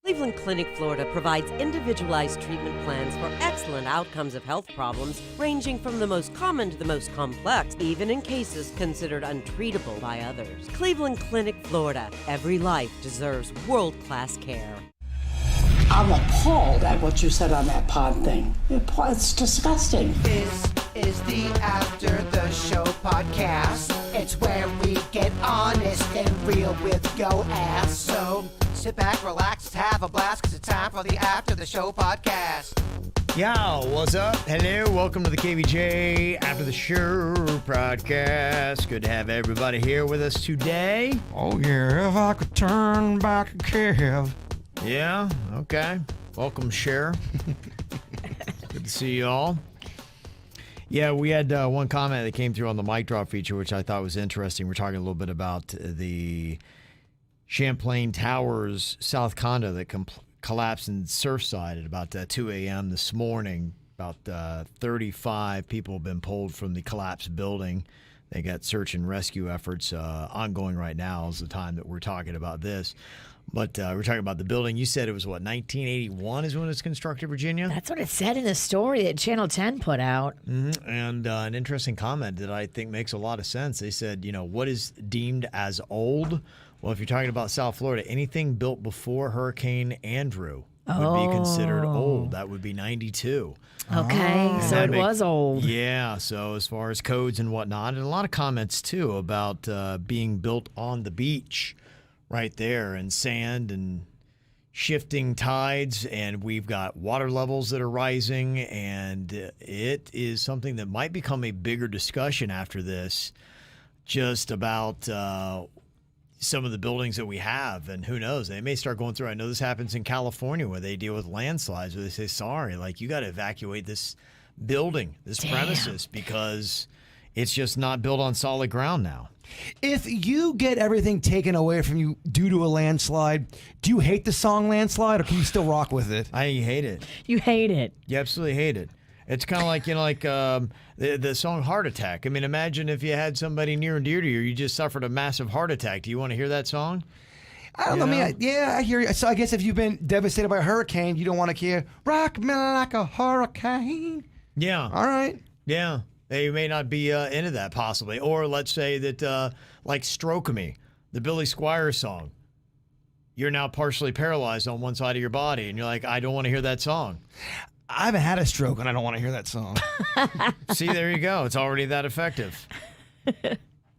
Cleveland Clinic, Florida provides individualized treatment plans for excellent outcomes of health problems ranging from the most common to the most complex, even in cases considered untreatable by others. Cleveland Clinic, Florida. Every life deserves world-class care. I'm appalled at what you said on that pod thing. It's disgusting. This is the After the Show podcast. It's where we get honest and real with yo ass. So sit back, relax, have a blast, because it's time for the After the Show podcast. Yo, what's up? Hello, welcome to the KVJ After the Show podcast. Good to have everybody here with us today. Oh yeah, if I could turn back a Kev. Yeah, okay. Welcome, Cher. Good to see you all. Yeah, we had one comment that came through on the mic drop feature, which I thought was interesting. We're talking a little bit about the Champlain Towers South condo that collapsed in Surfside at about 2 a.m. this morning. About 35 people have been pulled from the collapsed building. They got search and rescue efforts ongoing right now is the time that we're talking about this. But we're talking about the building. You said it was, what, 1981 is when it was constructed, Virginia? That's what it said in the story that Channel 10 put out. Mm-hmm. And an interesting comment that I think makes a lot of sense. They said, you know, what is deemed as old? Well, if you're talking about South Florida, anything built before Hurricane Andrew would be considered old. That would be 92. Okay, so it was old. Yeah, so as far as codes and whatnot, and a lot of comments, too, about being built on the beach right there, and sand and shifting tides, and we've got water levels that are rising, and it is something that might become a bigger discussion after this, just about some of the buildings that we have, and who knows, they may start going through. I know this happens in California where they deal with landslides, where they say, sorry, like, you got to evacuate this building, this premises, because it's just not built on solid ground now. If you get everything taken away from you due to a landslide, do you hate the song Landslide, or can you still rock with it? I hate it. You hate it. You absolutely hate it. It's kind of like, you know, the song Heart Attack. I mean, imagine if you had somebody near and dear to you, you just suffered a massive heart attack. Do you want to hear that song? I don't know. I mean, I hear you. So I guess if you've been devastated by a hurricane, you don't want to hear Rock Me Like a Hurricane. Yeah. All right. Yeah. They may not be into that, possibly. Or let's say that, like Stroke Me, the Billy Squires song. You're now partially paralyzed on one side of your body, and you're like, I don't want to hear that song. I haven't had a stroke, and I don't want to hear that song. See, there you go. It's already that effective.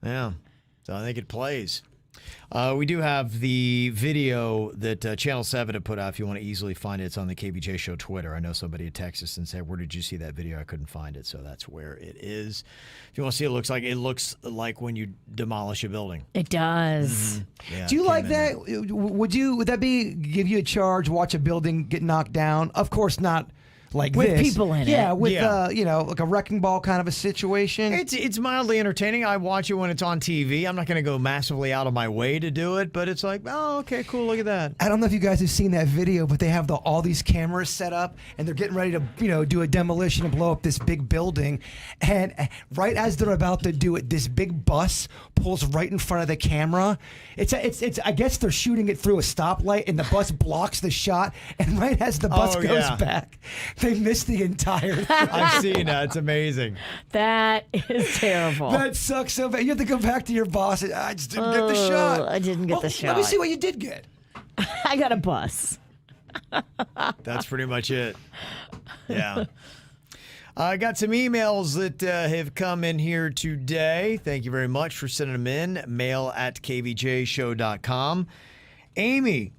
Yeah. So I think it plays. We do have the video that Channel 7 had put out. If you want to easily find it, it's on the KVJ Show Twitter. I know somebody had texted us and said, where did you see that video? I couldn't find it, so that's where it is. If you want to see it looks like when you demolish a building. It does. Mm-hmm. Yeah, Do you like that? Would that give you a charge, watch a building get knocked down? Of course not. Like with this. people in it. Yeah, with like a wrecking ball kind of a situation. It's mildly entertaining. I watch it when it's on TV. I'm not going to go massively out of my way to do it, but it's like, oh, okay, cool, look at that. I don't know if you guys have seen that video, but they have all these cameras set up, and they're getting ready to do a demolition and blow up this big building. And right as they're about to do it, this big bus pulls right in front of the camera. It's I guess they're shooting it through a stoplight, and the bus blocks the shot. And right as the bus goes back, they missed the entire thing. I've seen that. It's amazing. That is terrible. That sucks so bad. You have to go back to your boss. And, I just didn't get the shot. I didn't get the shot. Let me see what you did get. I got a bus. That's pretty much it. Yeah. I got some emails that have come in here today. Thank you very much for sending them in. mail@kvjshow.com. Amy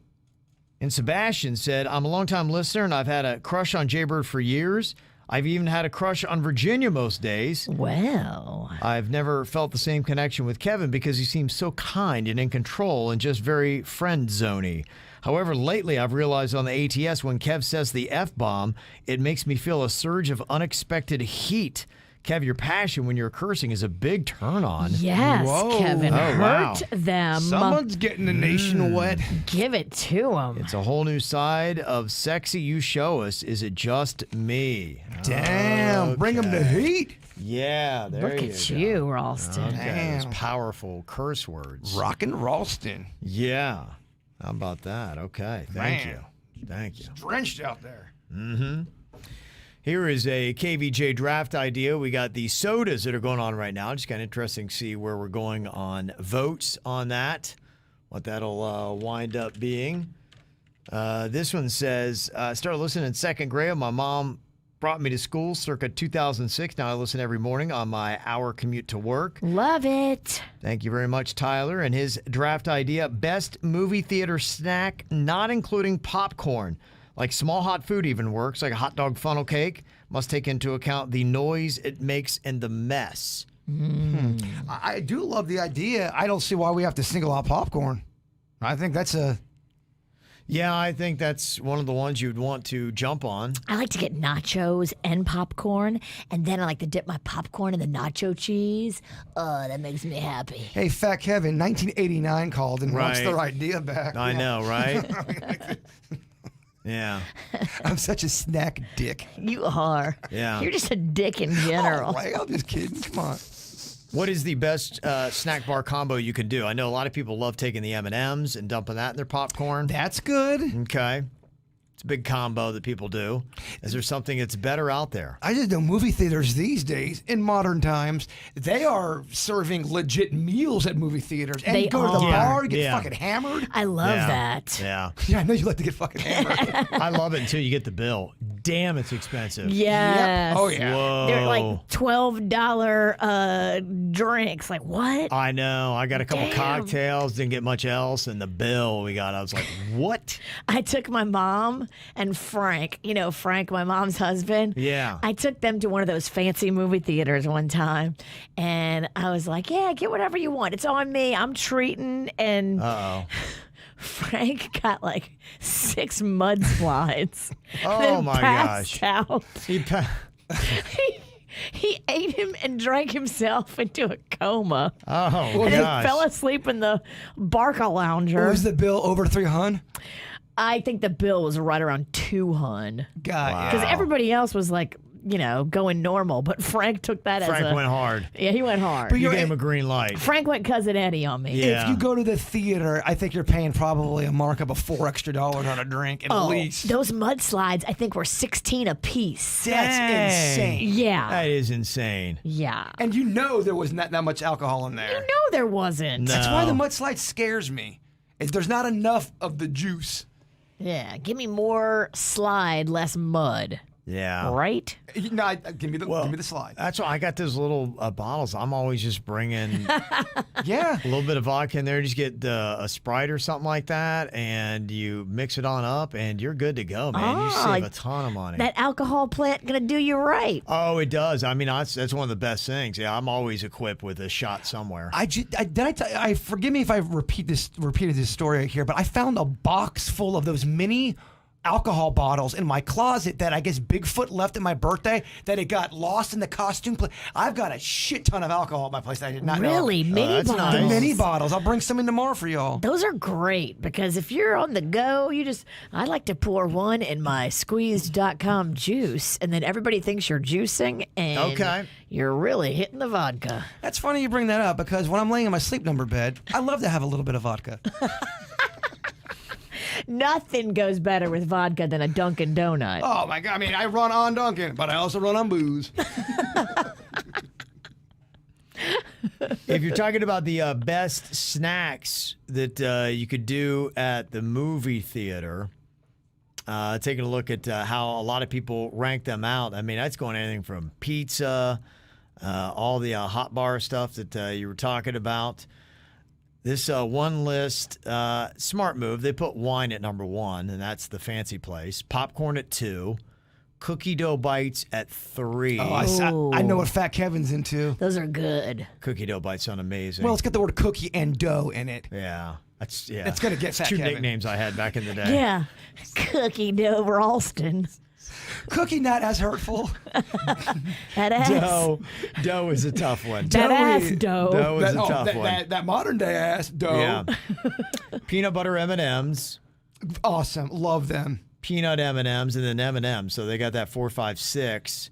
and Sebastian said, I'm a longtime listener, and I've had a crush on Jaybird for years. I've even had a crush on Virginia most days. Well. I've never felt the same connection with Kevin because he seems so kind and in control and just very friend-zoney. However, lately I've realized on the ATS when Kev says the F-bomb, it makes me feel a surge of unexpected heat. Kev, your passion when you're cursing is a big turn on. Yes, Whoa. Kevin. Wow. Hurt them. Someone's getting the nation wet. Give it to them. It's a whole new side of sexy you show us. Is it just me? Damn. Bring them to heat. Yeah, there Look you at go. you, Ralston. Okay, those Damn. powerful curse words. Rockin' Ralston. Yeah. How about that? Okay. Thank Man. you. Thank you. Drenched out there. Here is a KVJ draft idea. We got the sodas that are going on right now. Just kind of interesting to see where we're going on votes on that, what that'll wind up being. This one says, started listening in second grade. My mom brought me to school circa 2006. Now I listen every morning on my hour commute to work. Love it. Thank you very much, Tyler. And his draft idea, best movie theater snack, not including popcorn. Like small hot food even works, like a hot dog funnel cake. Must take into account the noise it makes and the mess. I do love the idea. I don't see why we have to single out popcorn. I think that's a... Yeah, I think that's one of the ones you'd want to jump on. I like to get nachos and popcorn, and then I like to dip my popcorn in the nacho cheese. Oh, that makes me happy. Hey, Fat Kevin, 1989 called and wants Right. their idea back. I know, right? Yeah. I'm such a snack dick. You are. Yeah. You're just a dick in general. Oh, right? I'm just kidding. Come on. What is the best snack bar combo you can do? I know a lot of people love taking the M&Ms and dumping that in their popcorn. That's good. Okay. It's a big combo that people do. Is there something that's better out there? I just know movie theaters these days, in modern times, they are serving legit meals at movie theaters. And They you go to the are. bar, get Yeah. fucking hammered. I love Yeah. that. Yeah. Yeah, I know you like to get fucking hammered. I love it until you get the bill. Damn, it's expensive. Yes. Oh, yeah. Whoa. They're like $12 drinks. Like, what? I know. I got a couple Damn. cocktails, didn't get much else, and the bill we got, I was like, what? I took my mom and Frank, Frank, my mom's husband. Yeah. I took them to one of those fancy movie theaters one time, and I was like, yeah, get whatever you want. It's on me. I'm treating. And Uh-oh. Frank got like 6 mudslides. Oh, then my passed gosh. out. He He ate him and drank himself into a coma. Oh, And then gosh. fell asleep in the Barca lounger. Was the bill over 300? I think the bill was right around 200. God, Because everybody else was like, going normal, but Frank took that as Frank a... went hard. Yeah, he went hard. But You you're- gave him a green light. Frank went Cousin Eddie on me. Yeah. If you go to the theater, I think you're paying probably a markup of $4 extra on a drink at least. Those mudslides, I think, were 16 a piece. That's Dang. insane. Yeah. That is insane. Yeah. And you know there was not that much alcohol in there. No, there wasn't. No. That's why the mudslide scares me. Is there's not enough of the juice. Yeah. Give me more slide, less mud. Yeah. Right? No, give me the slide. That's why I got those little bottles. I'm always just bringing Yeah. a little bit of vodka in there. Just get a Sprite or something like that, and you mix it on up, and you're good to go, man. You save a ton of money. That alcohol plant gonna do you right. Oh, it does. I mean, that's one of the best things. Yeah, I'm always equipped with a shot somewhere. I forgive me if I repeated this story here, but I found a box full of those mini alcohol bottles in my closet that I guess Bigfoot left at my birthday, that it got lost in the costume. I've got a shit ton of alcohol at my place that I did not know. Really? Mini that's bottles? The nice. mini bottles. I'll bring some in tomorrow for y'all. Those are great because if you're on the go, I like to pour one in my squeezed.com juice, and then everybody thinks you're juicing, and Okay. you're really hitting the vodka. That's funny you bring that up because when I'm laying in my sleep number bed, I love to have a little bit of vodka. Nothing goes better with vodka than a Dunkin' Donut. Oh my God. I mean, I run on Dunkin', but I also run on booze. If you're talking about the best snacks that you could do at the movie theater, taking a look at how a lot of people rank them out. I mean, that's going anything from pizza, all the hot bar stuff that you were talking about. This one list, smart move. They put wine at number 1, and that's the fancy place. Popcorn at 2. Cookie dough bites at 3. Oh, I know what Fat Kevin's into. Those are good. Cookie dough bites sound amazing. Well, it's got the word cookie and dough in it. yeah. That's It's gonna get Fat two Kevin. nicknames I had back in the day. Yeah. Cookie dough Ralston. Cookie not as hurtful. That ass. Dough is a tough one. That ass Doughy. dough. Dough is a tough one. That modern day ass dough. Yeah. Peanut butter M&Ms, Awesome. Love them. peanut M&Ms, and then M&Ms. So they got that 4, 5, 6.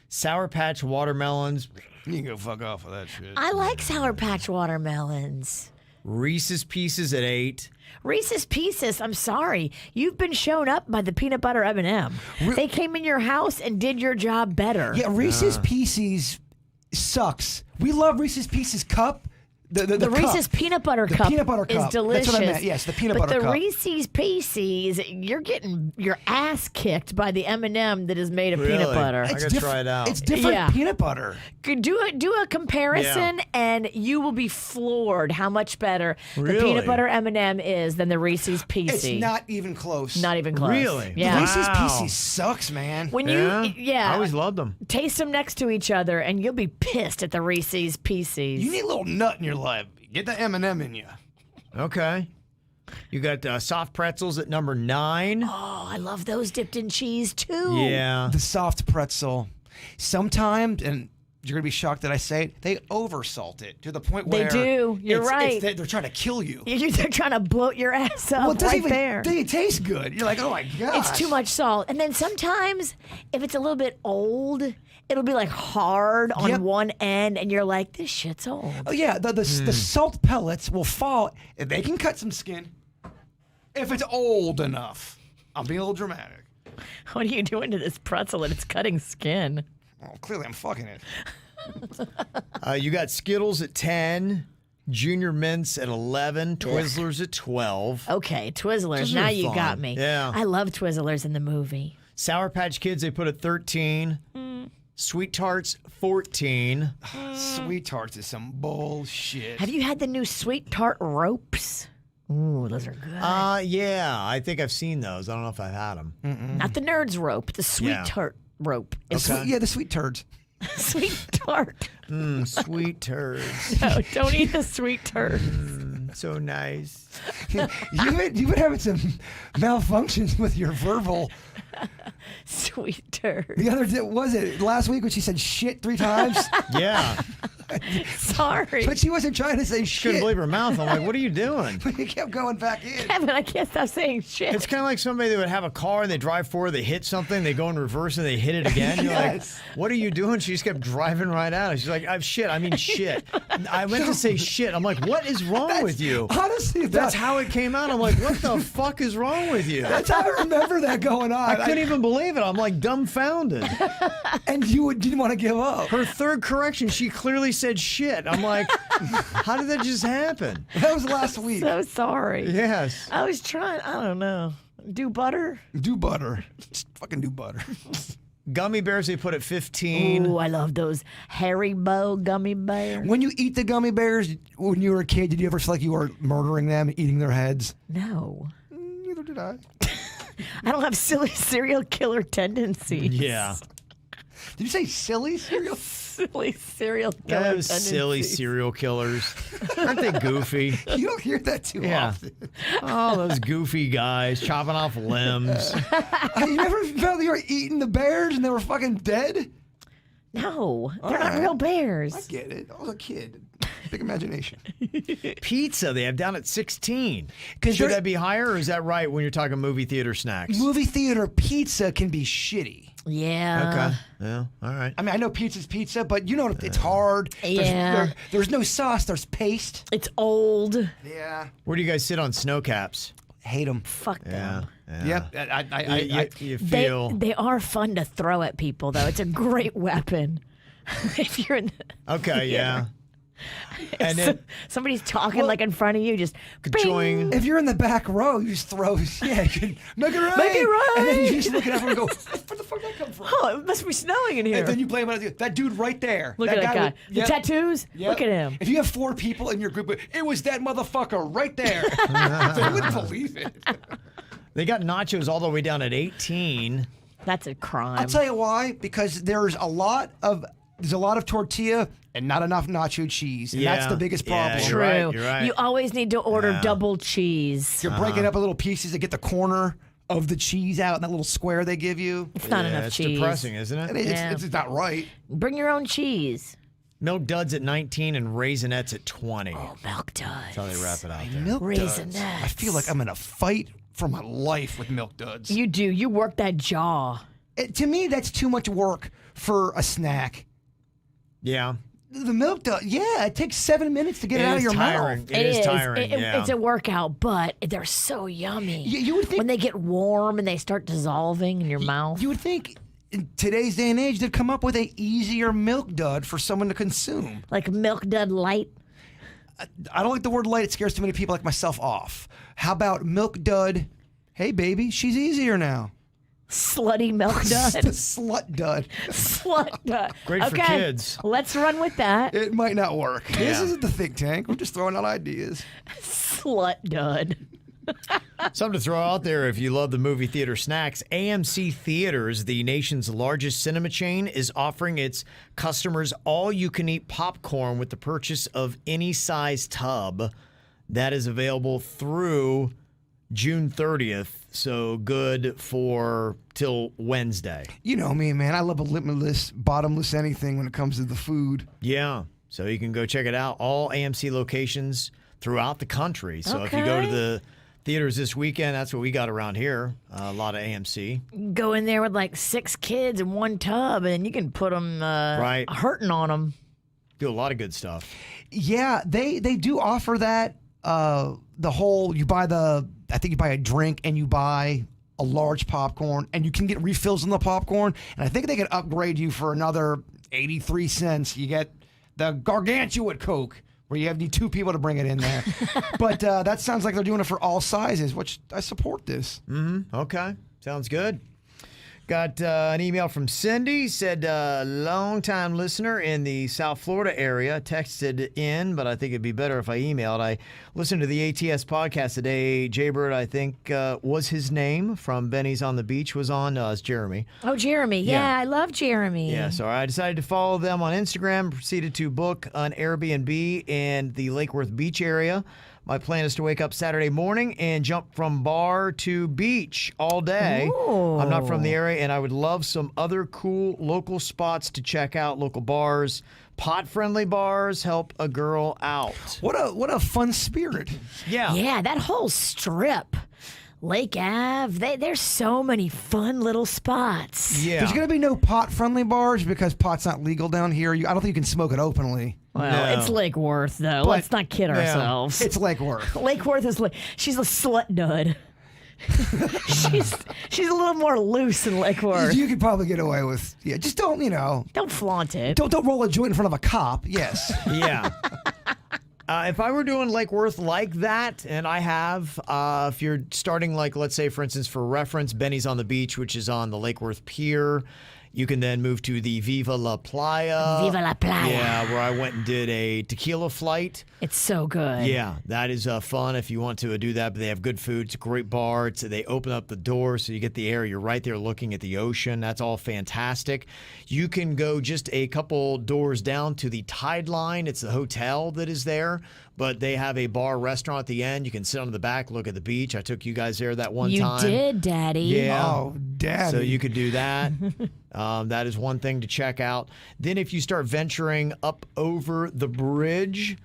Sour Patch watermelons. You can go fuck off with that shit. I like Sour Patch watermelons. Reese's Pieces at 8. Reese's Pieces, I'm sorry. You've been shown up by the peanut butter M&M. They came in your house and did your job better. Yeah, Reese's Pieces sucks. We love Reese's Pieces cup. The Reese's peanut butter cup peanut butter is cup. delicious. That's what I meant. Yes, the peanut butter cup. But the Reese's Pieces, you're getting your ass kicked by the M&M that is made of peanut butter. I gotta try it out. It's different peanut butter. Do a comparison, and you will be floored how much better the Really? peanut butter M&M is than the Reese's Pieces. It's not even close. Not even close. Really? Yeah. The Reese's Wow. Pieces sucks, man. When I you always loved them. taste them next to each other, and you'll be pissed at the Reese's Pieces. You need a little nut in your life. Get the M&M in you. Okay. You got soft pretzels at number 9. Oh, I love those dipped in cheese too. Yeah. The soft pretzel. Sometimes, and you're going to be shocked that I say it, they oversalt it to the point They where... do. You're right. They're trying to kill you. They're trying to bloat your ass up It doesn't right even there. It tastes good. You're like, oh my God. It's too much salt. And then sometimes, if it's a little bit old, it'll be like hard on one end, and you're like, this shit's old. Oh, yeah. The salt pellets will fall. They can cut some skin if it's old enough. I'm being a little dramatic. What are you doing to this pretzel and it's cutting skin? Well, clearly I'm fucking it. You got Skittles at 10. Junior Mints at 11. Twizzlers at 12. Okay, Twizzlers. Twizzlers Now are you fun. got me. Yeah. I love Twizzlers in the movie. Sour Patch Kids, they put at 13. Sweet Tarts, 14. Sweet Tarts is some bullshit. Have you had the new Sweet Tart ropes? Ooh, those are good. Yeah, I think I've seen those. I don't know if I've had them. Not the Nerds rope, the Sweet Yeah. Tart rope. It's Yeah, the sweet turds. Sweet Tart. Sweet turds. No, don't eat the Sweet Turds. So nice. You've been having some malfunctions with your verbal. Sweet Turd. The other day, was it last week when she said shit 3 times? Yeah. Sorry. But she wasn't trying to say Couldn't shit. believe her mouth. I'm like, what are you doing? But you kept going back in. Kevin, I can't stop saying shit. It's kind of like somebody that would have a car and they drive forward, they hit something, they go in reverse and they hit it again. You're Yes. like, what are you doing? She just kept driving right at it. She's like, I'm shit. I mean shit. I went to say shit. I'm like, what is wrong with you? Honestly, That's how it came out. I'm like, what the fuck is wrong with you? That's how I remember that going on. I couldn't even believe it. I'm like dumbfounded. And you didn't want to give up. Her third correction, she clearly said shit. I'm like, how did that just happen? That was last week. So sorry. Yes. I was trying, I don't know. Do butter? Do butter. Just fucking do butter. Gummy bears, they put at 15. Ooh, I love those Haribo gummy bears. When you eat the gummy bears, when you were a kid, did you ever feel like you were murdering them, eating their heads? No. Neither did I. I don't have silly serial killer tendencies. Yeah. Did you say silly cereal? Silly serial killer Those tendencies. silly serial killers. Aren't they goofy? You don't hear that too Yeah. often. Oh, those goofy guys chopping off limbs. You never felt you were eating the bears and they were fucking dead? No, they're not right. real bears. I get it. I was a kid. Big imagination. Pizza, they have down at 16. 'Cause Should there- that be higher, or is that right when you're talking movie theater snacks? Movie theater pizza can be shitty. Yeah. Okay. Yeah. All right. I mean, I know pizza's pizza, but you know it's hard. Yeah. There's no sauce. There's paste. It's old. Yeah. Where do you guys sit on snow caps? Hate them. Fuck Yeah. them. Yep. You They, feel. they are fun to throw at people, though. It's a great weapon. If you're in the, Okay. Yeah. And then somebody's talking like in front of you, just bing. join. If you're in the back row, you just throw. Yeah, you can make it right. Make it right. And then you just look at everyone and go, where the fuck did that come from? Oh, it must be snowing in here. And then you blame it on that dude right there. Look at that guy. with- The yep, tattoos? yep. Look at him. If you have 4 people in your group, it was that motherfucker right there. They wouldn't believe it. They got nachos all the way down at 18. That's a crime. I'll tell you why. Because there's a lot of tortilla and not enough nacho cheese. And that's Yeah. the biggest Yeah, problem. you're True. right, you're right. You always need to order Yeah. double cheese. You're breaking up in little pieces to get the corner of the cheese out in that little square they give you. It's not enough It's cheese. depressing, isn't And it? Yeah. it's not right. Bring your own cheese. Milk duds at 19 and raisinets at 20. Oh, milk duds. That's how they wrap it out there. Milk Raisinets. duds. I feel like I'm in a fight for my life with milk duds. You do. You work that jaw. To me, that's too much work for a snack. Yeah. The milk dud, yeah, it takes 7 minutes to get it out of your mouth. It is tiring. Yeah. It's a workout, but they're so yummy. You would think when they get warm and they start dissolving in your mouth. You would think in today's day and age they'd come up with a easier milk dud for someone to consume. Like Milk Dud Light. I don't like the word light. It scares too many people like myself off. How about milk dud? Hey, baby, she's easier now. Slutty Milk The Dud. slut dud. Slut Dud. Great for kids. Let's run with that. It might not work. This isn't the think tank. We're just throwing out ideas. Slut Dud. Something to throw out there if you love the movie theater snacks. AMC Theaters, the nation's largest cinema chain, is offering its customers all-you-can-eat popcorn with the purchase of any size tub. That is available through June 30th, so good for till Wednesday. You know me, man. I love a limitless, bottomless anything when it comes to the food. Yeah, so you can go check it out. All AMC locations throughout the country. So if you go to the theaters this weekend, that's what we got around here. A lot of AMC. Go in there with like 6 kids in one tub, and you can put them hurting on them. Do a lot of good stuff. Yeah, they do offer that. The whole, I think you buy a drink and you buy a large popcorn and you can get refills on the popcorn. And I think they can upgrade you for another 83 cents. You get the gargantuan Coke where you need 2 people to bring it in there. But that sounds like they're doing it for all sizes, which I support this. Okay, sounds good. Got an email from Cindy, said long-time listener in the South Florida area, texted in, but I think it'd be better if I emailed. I listened to the ATS podcast today. Jaybird, I think, was his name from Benny's on the Beach, was on. It's Jeremy. Oh, Jeremy. Yeah, I love Jeremy. Yeah, so I decided to follow them on Instagram, proceeded to book an Airbnb in the Lake Worth Beach area. My plan is to wake up Saturday morning and jump from bar to beach all day. Ooh. I'm not from the area, and I would love some other cool local spots to check out, local bars. Pot-friendly bars help a girl out. What a fun spirit. Yeah. Yeah, that whole strip. Lake Ave, there's so many fun little spots. Yeah. There's going to be no pot-friendly bars because pot's not legal down here. I don't think you can smoke it openly. Well, it's Lake Worth, though. But- Let's not kid ourselves. It's Lake Worth. Lake Worth is she's a slut dud. she's a little more loose than Lake Worth. You could probably get away with, just don't, Don't flaunt it. don't roll a joint in front of a cop. Yes. Yeah. If I were doing Lake Worth like that, and I have, if you're starting let's say, for instance, for reference, Benny's on the Beach, which is on the Lake Worth Pier, you can then move to the Viva La Playa. Viva La Playa. Yeah, where I went and did a tequila flight. It's so good. Yeah, that is fun if you want to do that. But they have good food. It's a great bar. They open up the door so you get the air. You're right there looking at the ocean. That's all fantastic. You can go just a couple doors down to the Tide Line. It's the hotel that is there. But they have a bar restaurant at the end. You can sit on the back, look at the beach. I took you guys there that one time. You did, Daddy. Yeah. Oh, Daddy. So you could do that. That is one thing to check out. Then if you start venturing up over the bridge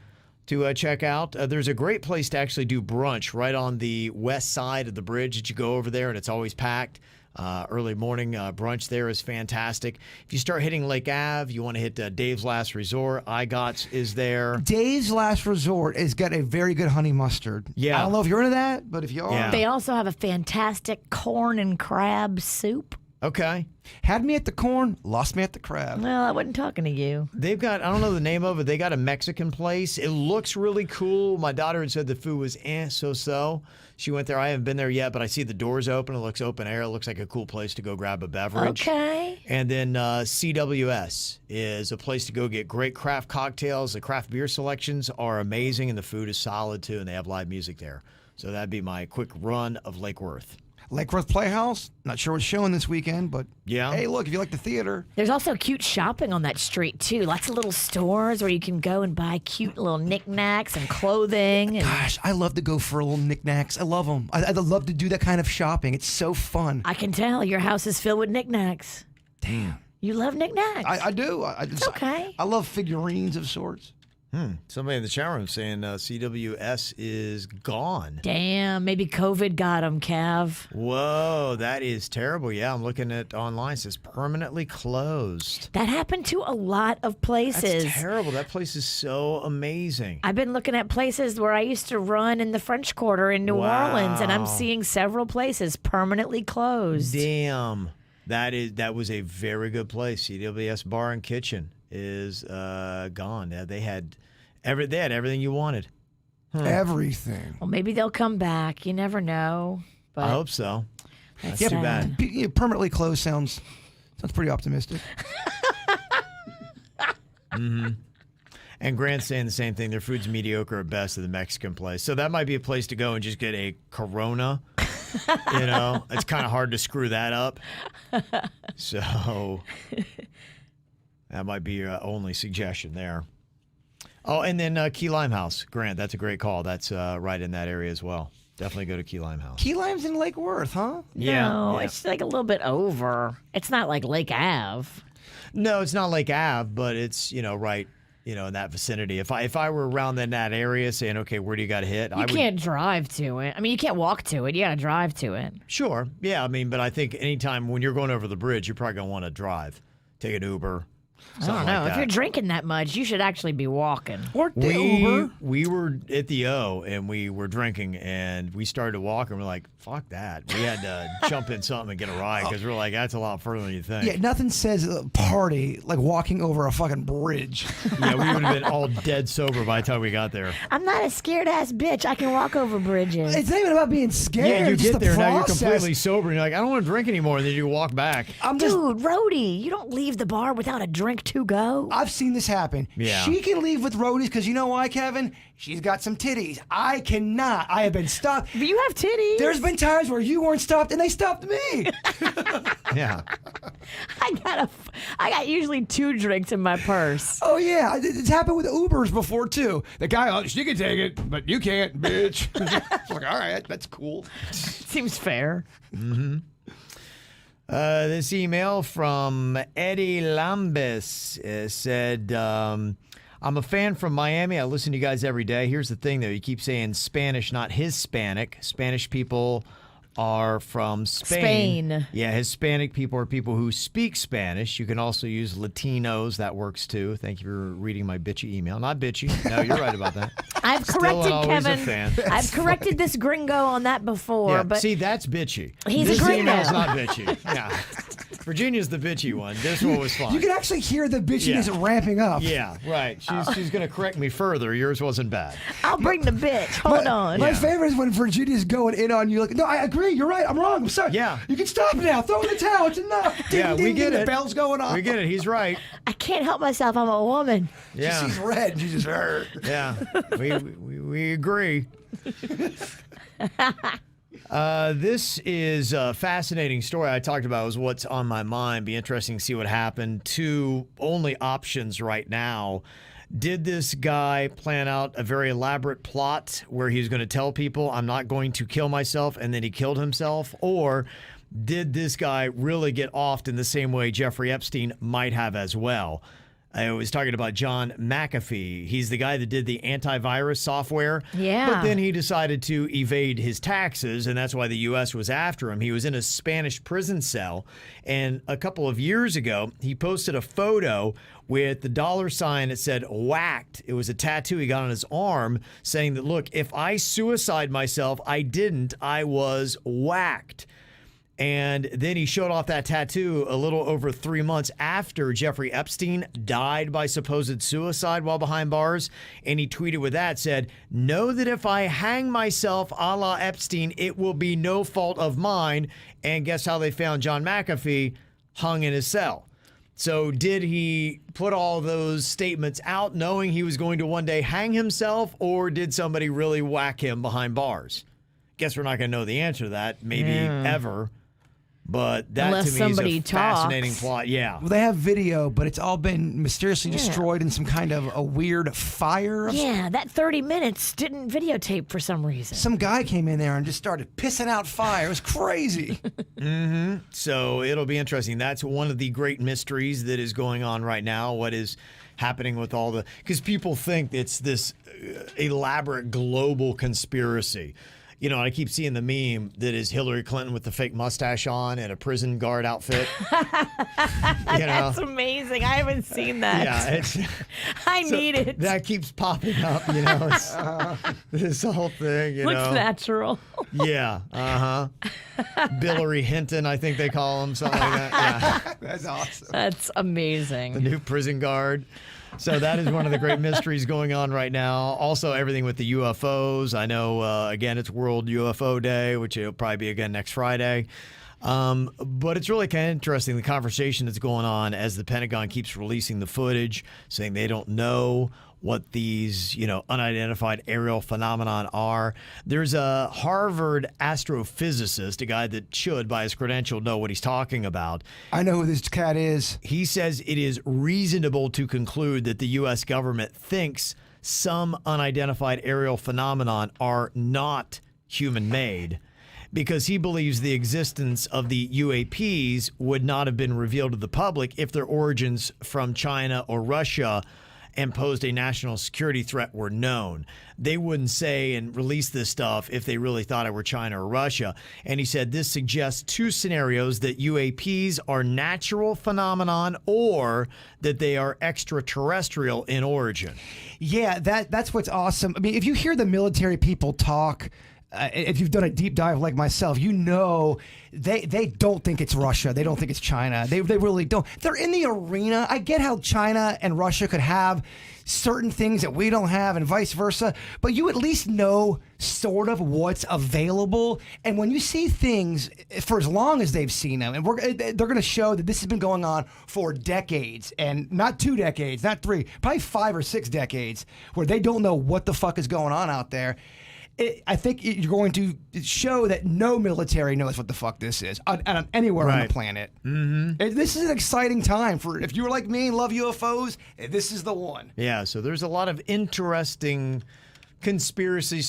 to check out, there's a great place to actually do brunch right on the west side of the bridge that you go over there, and it's always packed. Early morning brunch there is fantastic. If you start hitting Lake Ave, you want to hit Dave's Last Resort. IGOT's is there. Dave's Last Resort has got a very good honey mustard. Yeah. I don't know if you're into that, but if you are. Yeah. They also have a fantastic corn and crab soup. Okay. Had me at the corn, lost me at the crab. Well, I wasn't talking to you. They've got, I don't know the name of it, they got a Mexican place. It looks really cool. My daughter had said the food was so-so. She went there. I haven't been there yet, but I see the doors open. It looks open air. It looks like a cool place to go grab a beverage. Okay. And then CWS is a place to go get great craft cocktails. The craft beer selections are amazing, and the food is solid, too, and they have live music there. So that'd be my quick run of Lake Worth. Lake Worth Playhouse, not sure what's showing this weekend, but Yeah. hey, look, if you like the theater. There's also cute shopping on that street, too. Lots of little stores where you can go and buy cute little knickknacks and clothing. And Gosh, I love to go for little knickknacks. I love them. I love to do that kind of shopping. It's so fun. I can tell your house is filled with knickknacks. Damn. You love knickknacks. I do. It's okay. I love figurines of sorts. Somebody in the chat room saying CWS is gone. Damn, maybe COVID got him, Cav. Whoa, that is terrible. Yeah, I'm looking at online. It says permanently closed. That happened to a lot of places. That's terrible. That place is so amazing. I've been looking at places where I used to run in the French Quarter in New Orleans, and I'm seeing several places permanently closed. Damn. That was a very good place. CWS Bar and Kitchen is gone. They had everything you wanted. Everything. Well, maybe they'll come back. You never know. But I hope so. That's sad. too bad. Permanently closed sounds pretty optimistic. And Grant's saying the same thing. Their food's mediocre at best at the Mexican place. So that might be a place to go and just get a Corona. It's kind of hard to screw that up. So that might be your only suggestion there. Oh, and then Key Lime House. Grant, that's a great call. That's right in that area as well. Definitely go to Key Lime House. Key Lime's in Lake Worth, huh? No, it's like a little bit over. It's not like Lake Ave. No, it's not Lake Ave, but it's, right, in that vicinity. If I were around in that area saying, okay, where do you got to hit? You can't drive to it. I mean, you can't walk to it. You got to drive to it. Sure. Yeah, but I think anytime when you're going over the bridge, you're probably going to want to drive. Take an Uber. I don't know. If you're drinking that much, you should actually be walking. Or Uber. We were at the O, and we were drinking, and we started to walk, and we're like, fuck that. We had to jump in something and get a ride, because we're like, that's a lot further than you think. Yeah, nothing says a party like walking over a fucking bridge. Yeah, we would have been all dead sober by the time we got there. I'm not a scared-ass bitch. I can walk over bridges. It's not even about being scared. Yeah, you it's get just there, the now you're process. completely sober, and you're like, I don't want to drink anymore, and then you walk back. Dude, roadie, you don't leave the bar without a drink to go. I've seen this happen. Yeah. She can leave with roadies because you know why, Kevin? She's got some titties. I cannot. I have been stopped. But you have titties. There's been times where you weren't stopped and they stopped me. Yeah. I got usually 2 drinks in my purse. Oh, yeah. It's happened with Ubers before, too. The guy, she can take it, but you can't, bitch. It's like, all right, that's cool. Seems fair. Mm-hmm. This email from Eddie Lambis said, I'm a fan from Miami. I listen to you guys every day. Here's the thing, though. You keep saying Spanish, not Hispanic. Spanish people are from Spain. Yeah, Hispanic people are people who speak Spanish. You can also use Latinos. That works, too. Thank you for reading my bitchy email. Not bitchy. No, you're right about that. I've corrected Kevin. I've corrected this gringo on that before. Yeah, but see, that's bitchy. He's this a gringo. email's not bitchy. Yeah. Virginia's the bitchy one. This one was fine. You can actually hear the bitchiness ramping up. Yeah, right. She's going to correct me further. Yours wasn't bad. I'll bring the bitch. Hold on. My favorite is when Virginia's going in on you like, no, I agree. You're right. I'm wrong. I'm sorry. Yeah. You can stop now. Throw in the towel. It's enough. Yeah, we get it. The bell's going off. We get it. He's right. I can't help myself. I'm a woman. Yeah. She sees red. She just hurt. Yeah. We agree. This is a fascinating story. I talked about was what's on my mind. Be interesting to see what happened. 2 only options right now. Did this guy plan out a very elaborate plot where he was going to tell people, I'm not going to kill myself, and then he killed himself? Or did this guy really get offed in the same way Jeffrey Epstein might have as well? I was talking about John McAfee. He's the guy that did the antivirus software. Yeah. But then he decided to evade his taxes, and that's why the U.S. was after him. He was in a Spanish prison cell, and a couple of years ago, he posted a photo with the $sign that said whacked. It was a tattoo he got on his arm saying that, look, if I suicide myself, I didn't. I was whacked. And then he showed off that tattoo a little over 3 months after Jeffrey Epstein died by supposed suicide while behind bars. And he tweeted with that, said, know that if I hang myself a la Epstein, it will be no fault of mine. And guess how they found John McAfee hung in his cell? So did he put all those statements out knowing he was going to one day hang himself, or did somebody really whack him behind bars? Guess we're not going to know the answer to that, maybe ever. But that Unless to me somebody is a fascinating plot. Yeah. Well, they have video, but it's all been mysteriously destroyed in some kind of a weird fire. Yeah, that 30 minutes didn't videotape for some reason. Some guy came in there and just started pissing out fire. It was crazy. So it'll be interesting. That's one of the great mysteries that is going on right now. What is happening with all the, because people think it's this elaborate global conspiracy. You know, I keep seeing the meme that is Hillary Clinton with the fake mustache on and a prison guard outfit. That's amazing. I haven't seen that. Yeah, I need it. That keeps popping up. You know, it's, this whole thing. You Looks know, natural. Yeah. Hillary Hinton, I think they call him, something like that. Yeah. That's awesome. That's amazing. The new prison guard. So that is one of the great mysteries going on right now. Also, everything with the UFOs. I know, again, it's World UFO Day, which it'll probably be again next Friday. But it's really kind of interesting, the conversation that's going on as the Pentagon keeps releasing the footage, saying they don't know what these, unidentified aerial phenomenon are. There's a Harvard astrophysicist, a guy that should, by his credential, know what he's talking about. I know who this cat is. He says it is reasonable to conclude that the U.S. government thinks some unidentified aerial phenomenon are not human-made, because he believes the existence of the UAPs would not have been revealed to the public if their origins from China or Russia and posed a national security threat were known. They wouldn't say and release this stuff if they really thought it were China or Russia. And he said this suggests two scenarios: that UAPs are natural phenomenon or that they are extraterrestrial in origin. Yeah, that's what's awesome. I mean, if you hear the military people talk, if you've done a deep dive like myself, you know they don't think it's Russia. They don't think it's China. They really don't. They're in the arena. I get how China and Russia could have certain things that we don't have and vice versa, but you at least know sort of what's available. And when you see things for as long as they've seen them, and they're going to show that this has been going on for decades, and not 2 decades, not 3, probably 5 or 6 decades, where they don't know what the fuck is going on out there. I think you're going to show that no military knows what the fuck this is anywhere on the planet. Mm-hmm. This is an exciting time for, if you were like me and love UFOs, this is the one. Yeah, so there's a lot of interesting conspiracy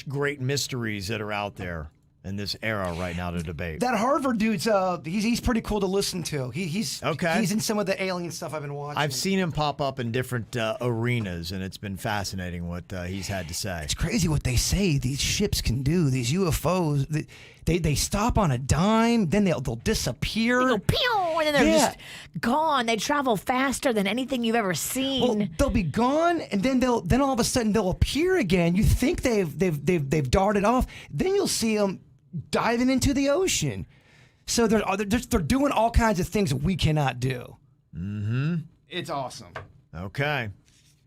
/ great mysteries that are out there in this era right now to debate. That Harvard dude's he's pretty cool to listen to. He's okay. He's in some of the alien stuff I've been watching. I've seen him pop up in different arenas, and it's been fascinating what he's had to say. It's crazy what they say these ships can do. These UFOs, they stop on a dime, then they'll disappear. They go pew, and then they're just gone. They travel faster than anything you've ever seen. Well, they'll be gone, and then all of a sudden they'll appear again. You think they've darted off, then you'll see them diving into the ocean. So they're doing all kinds of things that we cannot do. Mm-hmm. It's awesome. Okay.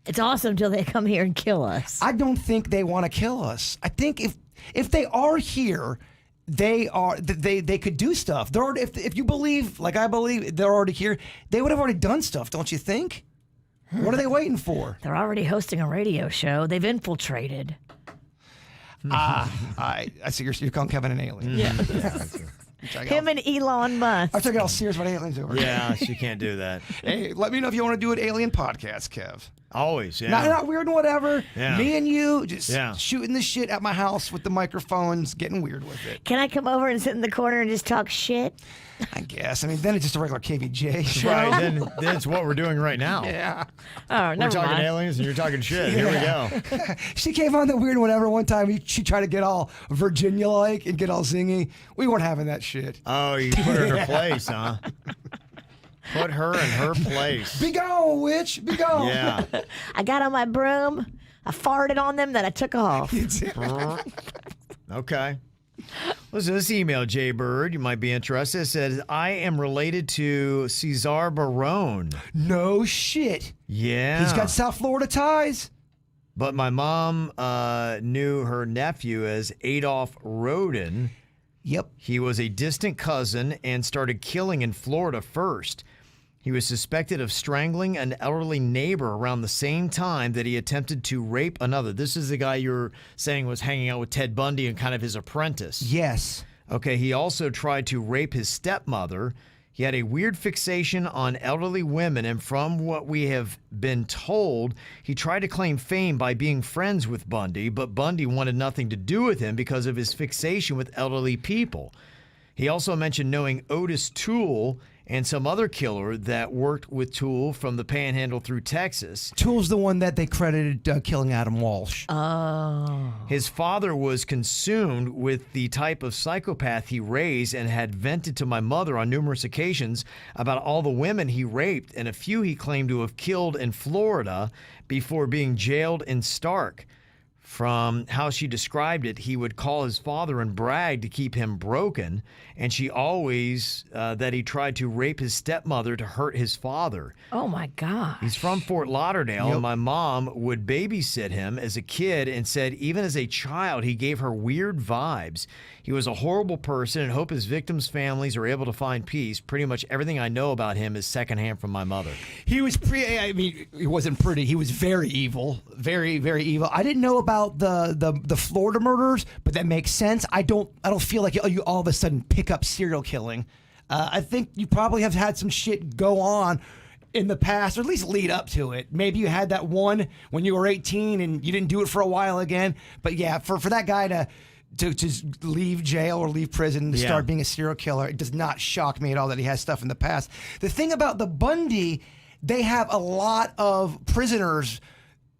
It's awesome until they come here and kill us. I don't think they want to kill us. I think if they are here, they could do stuff. They're already, if you believe, like I believe, they're already here, they would have already done stuff, don't you think? What are they waiting for? They're already hosting a radio show. They've infiltrated. I see you're calling Kevin an alien. Yeah. Him and Elon Musk. I took it all serious about aliens over. Yeah, she can't do that. Hey, let me know if you want to do an alien podcast, Kev. Always, yeah. Not weird and whatever. Yeah. Me and you just shooting the shit at my house with the microphones, getting weird with it. Can I come over and sit in the corner and just talk shit? I guess. I mean, then it's just a regular KVJ show. Right, then it's what we're doing right now. Yeah. Oh, never We're talking mind. aliens and you're talking shit. Here we go. She came on the weird and whatever one time. She tried to get all Virginia-like and get all zingy. We weren't having that shit. Oh, you put her in her place, huh? Put her in her place. Be gone, witch. Be gone. Yeah. I got on my broom. I farted on them, then I took off. Okay. Listen, this email, Jay Bird, you might be interested. It says, I am related to Cesar Barone. No shit. Yeah. He's got South Florida ties. But my mom knew her nephew as Adolph Rodin. Yep. He was a distant cousin and started killing in Florida first. He was suspected of strangling an elderly neighbor around the same time that he attempted to rape another. This is the guy you're saying was hanging out with Ted Bundy and kind of his apprentice. Yes. Okay, he also tried to rape his stepmother. He had a weird fixation on elderly women, and from what we have been told, he tried to claim fame by being friends with Bundy, but Bundy wanted nothing to do with him because of his fixation with elderly people. He also mentioned knowing Otis Toole and some other killer that worked with Toole from the Panhandle through Texas. Toole's the one that they credited killing Adam Walsh. Oh. His father was consumed with the type of psychopath he raised and had vented to my mother on numerous occasions about all the women he raped, and a few he claimed to have killed in Florida before being jailed in Stark. From how she described it, he would call his father and brag to keep him broken, and she always that he tried to rape his stepmother to hurt his father. Oh, my God. He's from Fort Lauderdale, and my mom would babysit him as a kid and said even as a child he gave her weird vibes. He was a horrible person and hope his victims' families are able to find peace. Pretty much everything I know about him is secondhand from my mother. He was he wasn't pretty. He was very evil. Very, very evil. I didn't know about the Florida murders, but that makes sense. I don't feel like you all of a sudden pick up serial killing. I think you probably have had some shit go on in the past, or at least lead up to it. Maybe you had that one when you were 18 and you didn't do it for a while again. But yeah, for that guy to just leave jail or leave prison to start being a serial killer, it does not shock me at all that he has stuff in the past. The thing about the Bundy, they have a lot of prisoners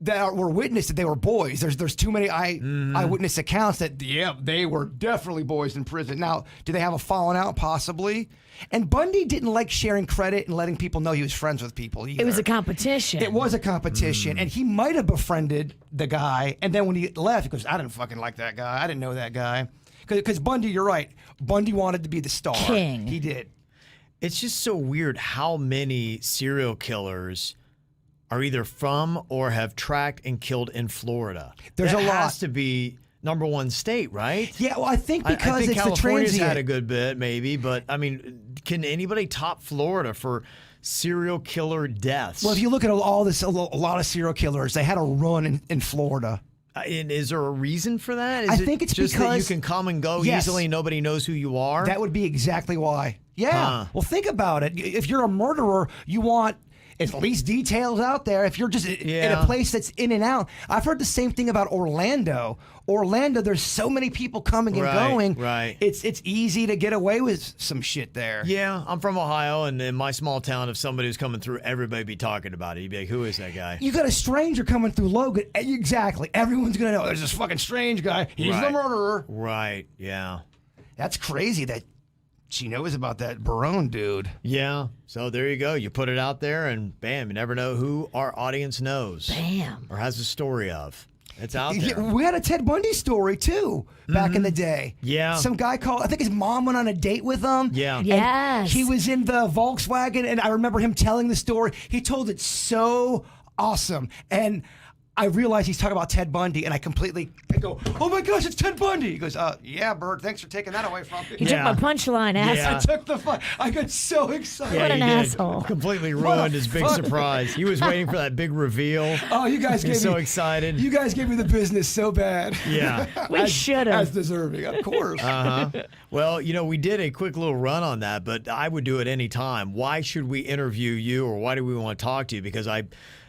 that were witnessed that they were boys. There's too many eyewitness accounts that, they were definitely boys in prison. Now, do they have a falling out? Possibly. And Bundy didn't like sharing credit and letting people know he was friends with people either. It was a competition. It was a competition, and he might have befriended the guy, and then when he left, he goes, I didn't fucking like that guy. I didn't know that guy. Because Bundy, you're right. Bundy wanted to be the star. King. He did. It's just so weird how many serial killers are either from or have tracked and killed in Florida. There's that a lot. Has to be number one state, right? Yeah, well, I think because I think it's California's the transient. had a good bit, maybe, but I mean, can anybody top Florida for serial killer deaths? Well, if you look at all this, a lot of serial killers, they had a run in Florida. And is there a reason for that? Is I it think it's just because that you can come and go easily, nobody knows who you are? That would be exactly why. Yeah. Huh. Well, think about it. If you're a murderer, you want at least details out there. If you're just in a place that's in and out. I've heard the same thing about Orlando. Orlando, there's so many people coming and going. Right. It's easy to get away with some shit there. Yeah, I'm from Ohio, and in my small town, if somebody was coming through, everybody be talking about it. You'd be like, who is that guy? You got a stranger coming through Logan. Exactly. Everyone's going to know there's this fucking strange guy. He's the murderer. Right, yeah. That's crazy that she knows about that Barone dude. Yeah, so there you go. You put it out there, and bam, you never know who our audience knows. Bam. Or has a story of. It's out there. Yeah, we had a Ted Bundy story, too, back in the day. Yeah. Some guy called, I think his mom went on a date with him. Yeah. And Yes. he was in the Volkswagen, and I remember him telling the story. He told it so awesome. And I realized he's talking about Ted Bundy, and I go, oh my gosh, it's Ted Bundy. He goes, yeah, Bert, thanks for taking that away from me. He took my punchline, asshole. Yeah. I took the fun. I got so excited. What an he did. asshole. Completely ruined his big surprise. He was waiting for that big reveal. Oh, you guys He gave was me so excited. You guys gave me the business so bad. Yeah. We should have. As deserving, of course. Well, we did a quick little run on that, but I would do it any time. Why should we interview you, or why do we want to talk to you? Because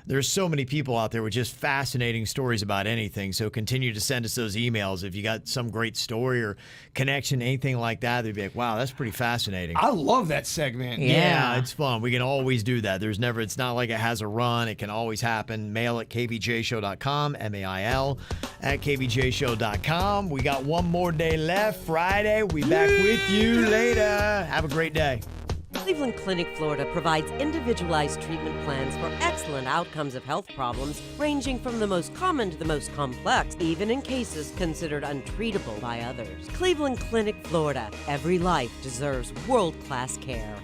there's so many people out there with just fascinating stories about anything. So continue to send us those emails. If you got some great story or connection, anything like that, they'd be like, wow, that's pretty fascinating. I love that segment. Yeah, it's fun. We can always do that. It's not like it has a run. It can always happen. Mail at kvjshow.com, mail at kvjshow.com. We got one more day left. Friday. We'll be back with you later. Have a great day. Cleveland Clinic, Florida provides individualized treatment plans for excellent outcomes of health problems, ranging from the most common to the most complex, even in cases considered untreatable by others. Cleveland Clinic, Florida. Every life deserves world-class care.